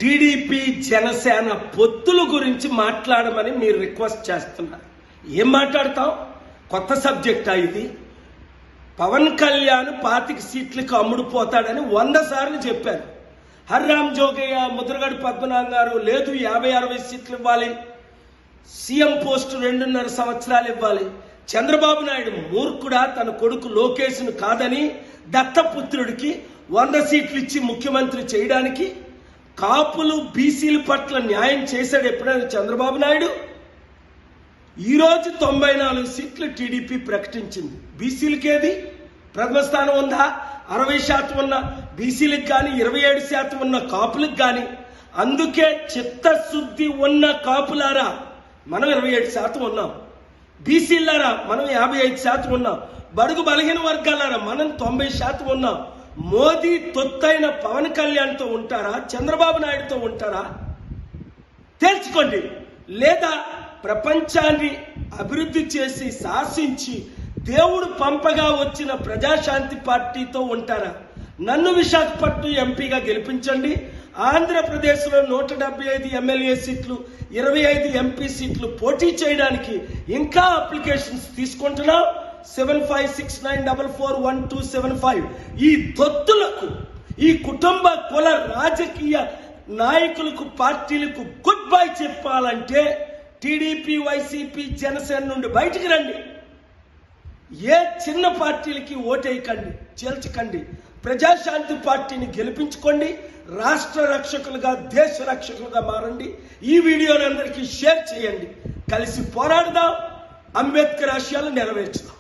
TDP Janasena పొత్తుల గురించి మాట్లాడమని మీరు రిక్వెస్ట్ చేస్తున్నారు. ఏం మాట్లాడతాం? కొత్త సబ్జెక్టా ఇది? పవన్ కళ్యాణ్ 25 సీట్లకు అమ్ముడుపోతాడని 100 సార్లు చెప్పారు. హర్రామ్ జోగయ్య, ముద్రగడ పద్మనాభం గారు లేదు 50-60 సీట్లు ఇవ్వాలి, సీఎం పోస్టు 2.5 సంవత్సరాలు ఇవ్వాలి. చంద్రబాబు నాయుడు మూర్ఖుడా తన కొడుకు లోకేష్ను కాదని దత్తపుత్రుడికి 100 సీట్లు ఇచ్చి ముఖ్యమంత్రి చేయడానికి? కాపులు బీసీల పట్ల న్యాయం చేశాడు ఎప్పుడైనా చంద్రబాబు నాయుడు? ఈరోజు 94 సీట్లు టీడీపీ ప్రకటించింది. బీసీలకేది ప్రథమ స్థానం ఉందా? 60% ఉన్న బీసీలకు కానీ 27% ఉన్న కాపులకు కానీ. అందుకే చిత్తశుద్ధి ఉన్న కాపులారా మనం 27% ఉన్నాం, బీసీలారా మనం 55% ఉన్నాం, బడుగు బలహీన వర్గాలారా మనం 90% ఉన్నాం. మోదీ తొత్తైన పవన్ కళ్యాణ్తో ఉంటారా, చంద్రబాబు నాయుడుతో ఉంటారా? తేల్చుకోండి. లేదా ప్రపంచాన్ని అభివృద్ధి చేసి శాసించి దేవుడు పంపగా వచ్చిన ప్రజాశాంతి పార్టీతో ఉంటారా? నన్ను విశాఖపట్నం ఎంపీగా గెలిపించండి. ఆంధ్రప్రదేశ్లో 175 ఎమ్మెల్యే సీట్లు, 25 ఎంపీ సీట్లు పోటీ చేయడానికి ఇంకా అప్లికేషన్స్ తీసుకుంటున్నాం. 7569441275. ఈ తొత్తులకు, ఈ కుటుంబ కుల రాజకీయ నాయకులకు, పార్టీలకు గుడ్ బై చెప్పాలంటే టీడీపీ, వైసీపీ, జనసేన నుండి బయటికి రండి. ఏ చిన్న పార్టీలకి ఓటేయకండి, చేల్చకండి. ప్రజాశాంతి పార్టీని గెలిపించుకోండి. రాష్ట్ర రక్షకులుగా, దేశ రక్షకులుగా మారండి. ఈ వీడియోని అందరికీ షేర్ చేయండి. కలిసి పోరాడదాం, అంబేద్కర్ ఆశయాలు నెరవేర్చుదాం.